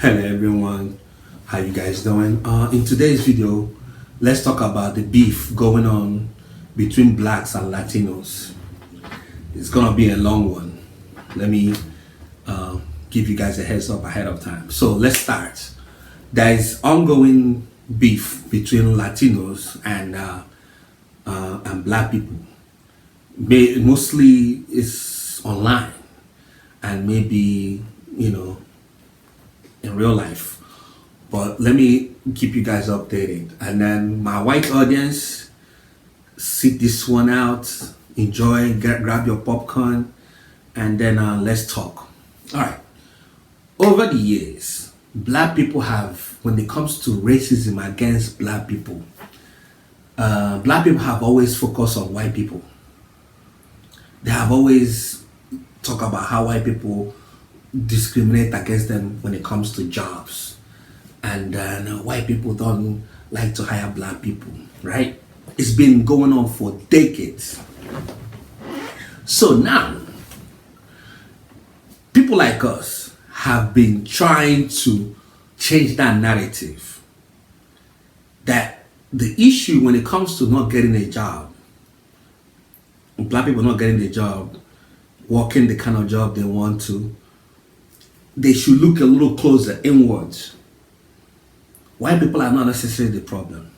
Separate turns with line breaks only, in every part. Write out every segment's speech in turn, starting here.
Hello everyone, how you guys doing? In today's video, let's talk about the beef going on between blacks and Latinos. It's gonna be a long one. Let me give you guys a heads up ahead of time. So let's start. There is ongoing beef between Latinos and black people. Mostly it's online and maybe in real life, but let me keep you guys updated. And then my white audience, sit this one out, enjoy, grab your popcorn, and then let's talk. All right. Over the years, black people have, when it comes to racism against black people have always focused on white people. They have always talked about how white people discriminate against them when it comes to jobs, and white people don't like to hire black people, right? It's been going on for decades. So now people like us have been trying to change that narrative, that the issue when it comes to not getting a job, black people not getting a job, working the kind of job they want to, they should look a little closer inwards. White people are not necessarily the problem.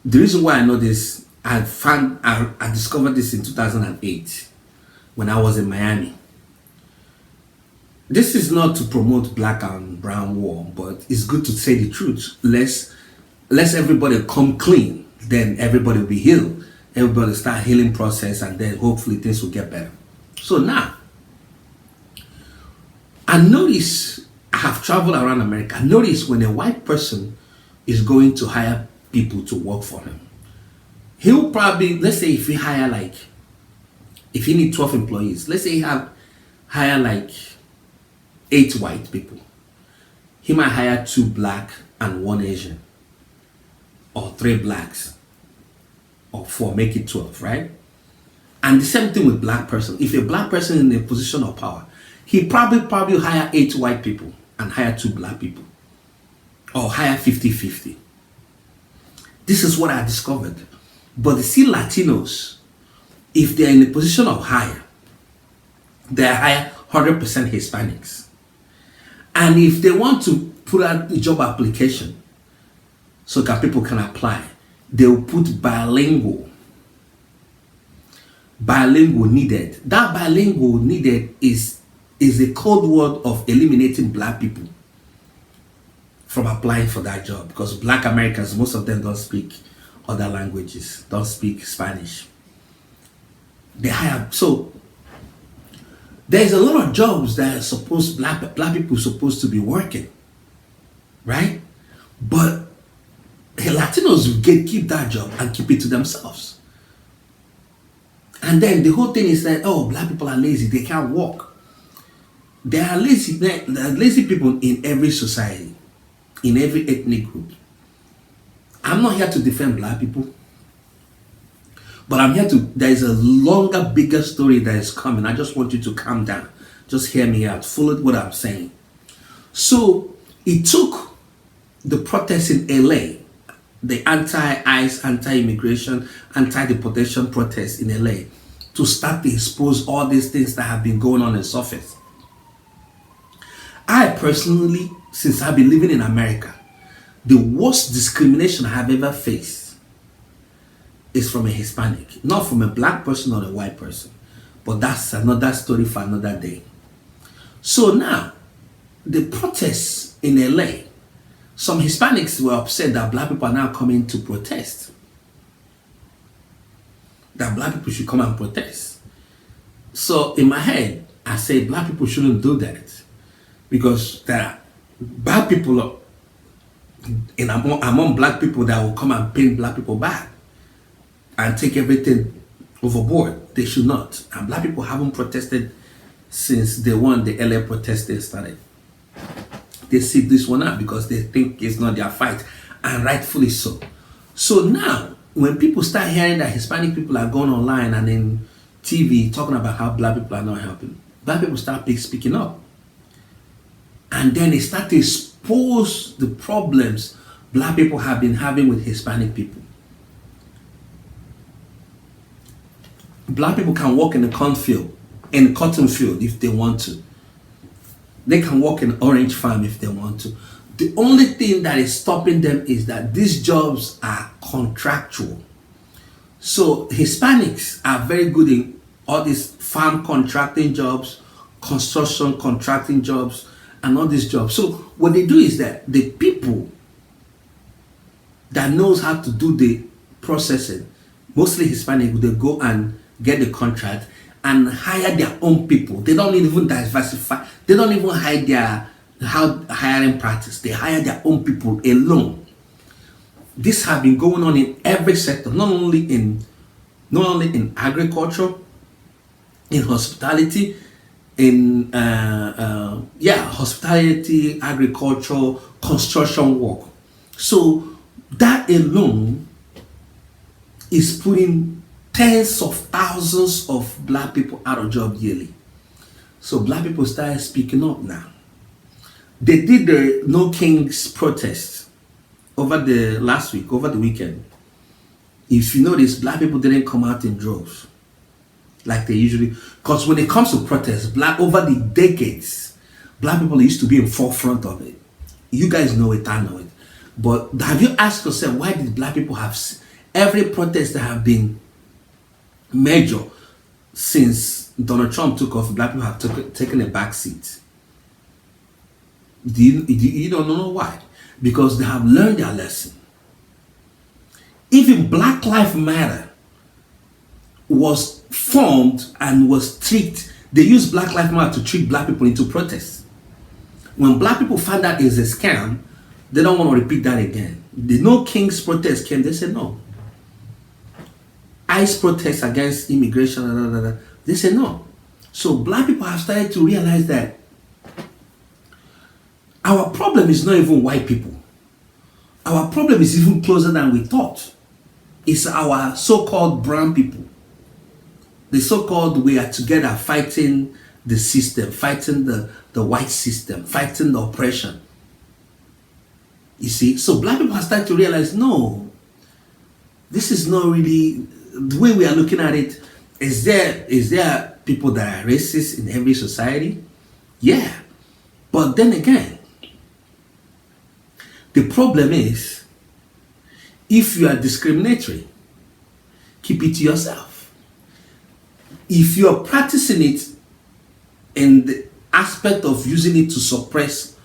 The reason why I know this, I discovered this in 2008 when I was in Miami. This is not to promote black and brown war, but it's good to say the truth. Let's everybody come clean, then everybody will be healed. Everybody start healing process, and then hopefully things will get better. So now, I notice, I have traveled around America. I notice when a white person is going to hire people to work for him, he'll probably, let's say if he need 12 employees, let's say he hire like 8 white people. He might hire 2 black and 1 Asian, or 3 blacks, or 4, make it 12, right? And the same thing with black person. If a black person in a position of power, he probably hire 8 white people and hire 2 black people, or hire 50-50. This is what I discovered. But you see, Latinos, if they're in a position of hire, they hire 100% Hispanics. And if they want to put out a job application so that people can apply, they'll put bilingual needed. That bilingual needed is a code word of eliminating black people from applying for that job, because Black Americans, most of them don't speak other languages, don't speak Spanish. They hire, so there's a lot of jobs that are supposed black people supposed to be working, right? But Latinos will keep that job and keep it to themselves. And then the whole thing is that, oh, black people are lazy, they can't work. There are lazy people in every society, in every ethnic group. I'm not here to defend black people, but I'm here to, there is a longer, bigger story that is coming. I just want you to calm down. Just hear me out. Follow what I'm saying. So it took the protests in LA, the anti-ICE, anti-immigration, anti-deportation protests in LA, to start to expose all these things that have been going on the surface. I personally, since I've been living in America, the worst discrimination I have ever faced is from a Hispanic, not from a black person or a white person. But that's another story for another day. So now, the protests in LA, some Hispanics were upset that black people are now coming to protest. That black people should come and protest. So in my head, I say black people shouldn't do that, because there are bad people among black people that will come and paint black people bad and take everything overboard. They should not. And black people haven't protested since the LA protesting started. They sit this one out because they think it's not their fight, and rightfully so. So now, when people start hearing that Hispanic people are going online and in TV talking about how black people are not helping, black people start speaking up. And then they start to expose the problems black people have been having with Hispanic people. Black people can work in the cornfield, in cotton field if they want to. They can work in orange farm if they want to. The only thing that is stopping them is that these jobs are contractual. So Hispanics are very good in all these farm contracting jobs, construction contracting jobs, and all these jobs. So what they do is that the people that knows how to do the processing, mostly Hispanic, they go and get the contract and hire their own people. They don't even diversify. They don't even hire their hiring practice. They hire their own people alone. This has been going on in every sector, not only in agriculture, in hospitality, in hospitality, agriculture, construction work. So that alone is putting tens of thousands of black people out of job yearly. So black people started speaking up now. They did the No Kings protest over the weekend. If you notice, black people didn't come out in droves like they usually, because when it comes to protests, over the decades, black people used to be in forefront of it. You guys know it, I know it. But have you asked yourself, why did black people have every protest that have been major since Donald Trump took off, black people have taken a back seat? You don't know why? Because they have learned their lesson. Even Black Lives Matter was formed and was tricked. They used Black Lives Matter to trick black people into protests. When black people find out it's a scam, they don't want to repeat that again. The No Kings protest came, they said no. ICE protests against immigration, they said no. So black people have started to realize that our problem is not even white people. Our problem is even closer than we thought. It's our so-called brown people. The so-called we are together fighting the system, fighting the white system, fighting the oppression. You see, so black people have started to realize, no, this is not really the way we are looking at it. Is there people that are racist in every society? Yeah. But then again, the problem is, if you are discriminatory, keep it to yourself. If you are practicing it in the aspect of using it to suppress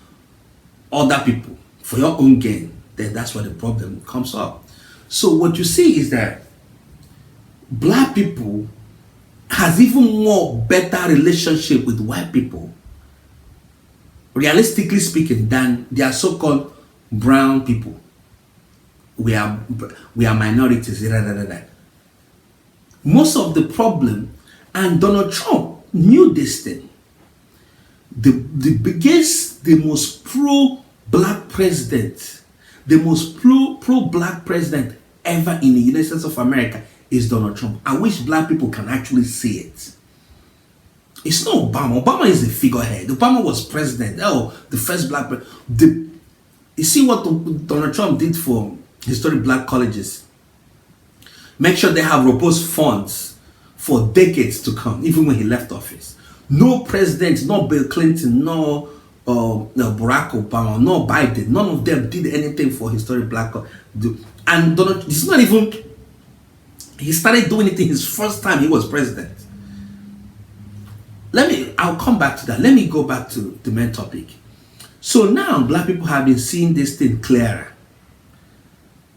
other people for your own gain, then that's where the problem comes up. So what you see is that black people has even more better relationship with white people, realistically speaking, than their so-called brown people. We are minorities. Most of the problem, and Donald Trump knew this thing. The biggest, the most pro-black president, the most pro-black president ever in the United States of America is Donald Trump. I wish black people can actually see it. It's not Obama. Obama is the figurehead. Obama was president. Oh, the first black president. You see what Donald Trump did for historic black colleges? Make sure they have robust funds for decades to come, even when he left office. No president, no Bill Clinton, no Barack Obama, no Biden, none of them did anything for historic black colleges. And Donald, it's not even, he started doing it in his first time he was president. I'll come back to that. Let me go back to the main topic. So now black people have been seeing this thing clearer.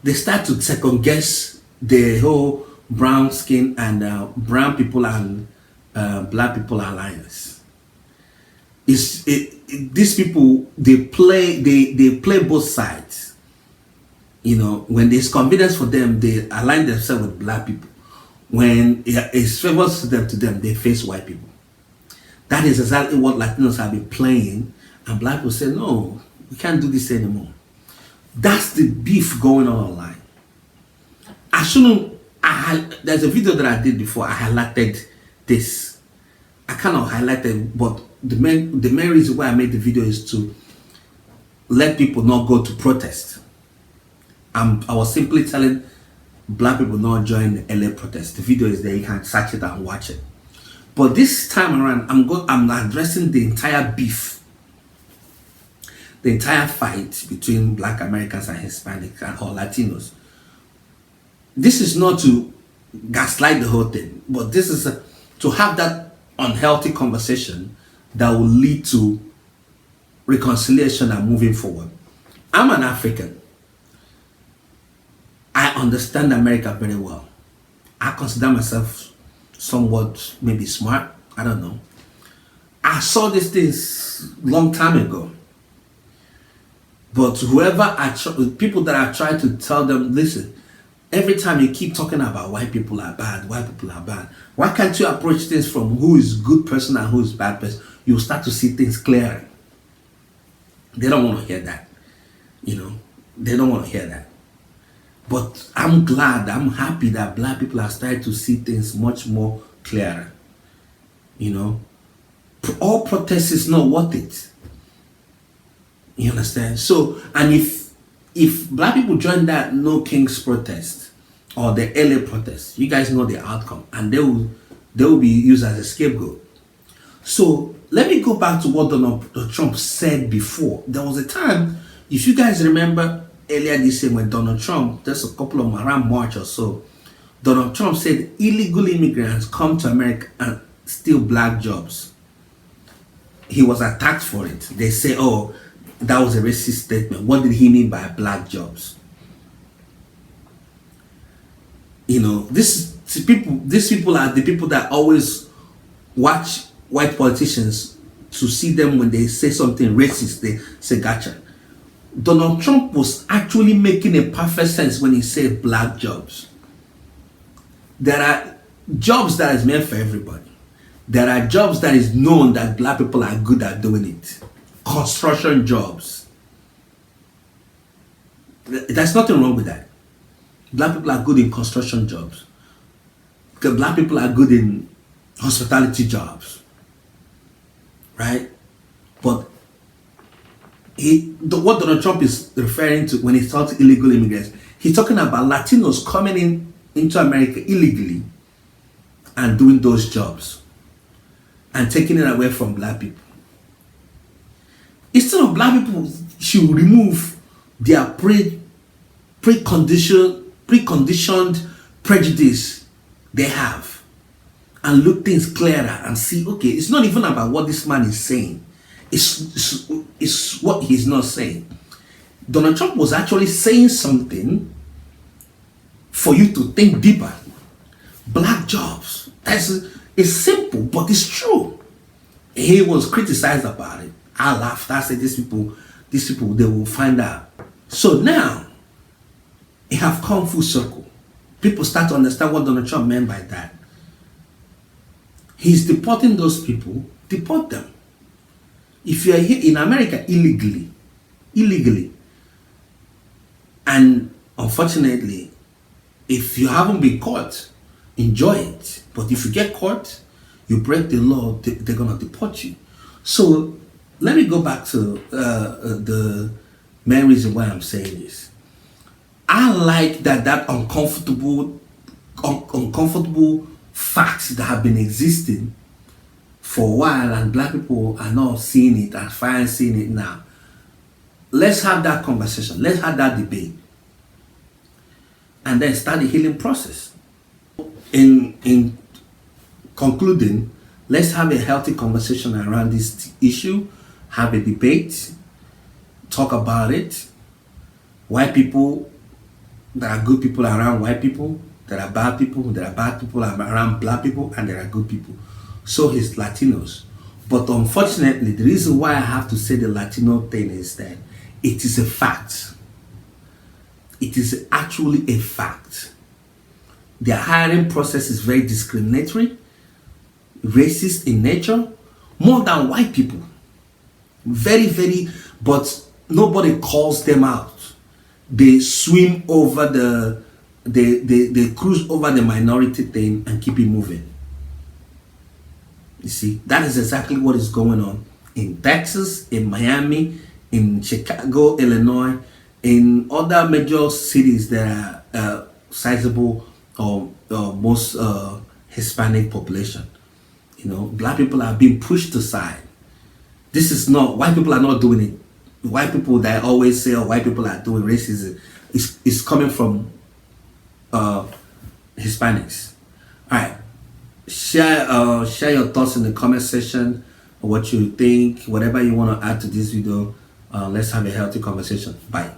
They start to second guess the whole brown skin and brown people and black people alliance. These people, they play both sides. You know, when there's convenience for them, they align themselves with black people. When it's favors to them, they face white people. That is exactly what Latinos have been playing, and black people say, no, we can't do this anymore. That's the beef going on online. There's a video that I did before, I highlighted this. I kind of highlighted, but the main reason why I made the video is to let people not go to protest. I was simply telling black people not join the LA protest. The video is there, you can search it and watch it. But this time around, I'm addressing the entire beef, the entire fight between Black Americans and Hispanic or Latinos. This is not to gaslight the whole thing, but this is to have that unhealthy conversation that will lead to reconciliation and moving forward. I'm an African. I understand America very well. I consider myself somewhat maybe smart. I don't know. I saw these things long time ago. But people that I try to tell them, listen, every time you keep talking about white people are bad, why can't you approach things from who is good person and who is bad person? You'll start to see things clearer. They don't want to hear that. They don't want to hear that. But I'm happy that black people are starting to see things much more clearer. All protest is not worth it. You understand? So, and if black people join that No Kings protest or the LA protest, you guys know the outcome, and they will be used as a scapegoat. So let me go back to what Donald Trump said before. There was a time, if you guys remember earlier this year when Donald Trump, just a couple of around March or so, Donald Trump said illegal immigrants come to America and steal black jobs. He was attacked for it. They say, oh, that was a racist statement. What did he mean by black jobs? These people are the people that always watch white politicians to see them when they say something racist. They say, gotcha. Donald Trump was actually making a perfect sense when he said black jobs. There are jobs that is meant for everybody. There are jobs that is known that black people are good at doing it. Construction jobs. There's nothing wrong with that. Black people are good in construction jobs. Black people are good in hospitality jobs. Right? But what Donald Trump is referring to when he talks illegal immigrants, he's talking about Latinos coming into America illegally and doing those jobs and taking it away from black people. Instead of black people should remove their preconditioned prejudice they have and look things clearer and see, okay, it's not even about what this man is saying. It's what he's not saying. Donald Trump was actually saying something for you to think deeper. Black jobs. It's simple, but it's true. He was criticized about it. I laughed. I said, these people, they will find out. So now, it have come full circle. People start to understand what Donald Trump meant by that. He's deporting those people. Deport them. If you are here in America illegally, and unfortunately, if you haven't been caught, enjoy it. But if you get caught, you break the law, they're gonna deport you. So let me go back to the main reason why I'm saying this. I like that uncomfortable facts that have been existing for a while, and black people are not seeing it and finally seeing it now. Let's have that conversation. Let's have that debate, and then start the healing process. In concluding, let's have a healthy conversation around this issue. Have a debate. Talk about it. White people, there are good people around white people. There are bad people. There are bad people around black people, and there are good people. So is Latinos. But unfortunately, the reason why I have to say the Latino thing is that it is a fact. It is actually a fact. Their hiring process is very discriminatory, racist in nature, more than white people. Very, very, but nobody calls them out. They swim over they cruise over the minority thing and keep it moving. You see, that is exactly what is going on in Texas, in Miami, in Chicago, Illinois, in other major cities that are sizable or most Hispanic population. Black people are being pushed aside. This is not, white people are not doing it. White people that always say, oh, white people are doing racism, is coming from uh, Hispanics. All right. Share your thoughts in the comment section, what you think, whatever you want to add to this video. Let's have a healthy conversation. Bye.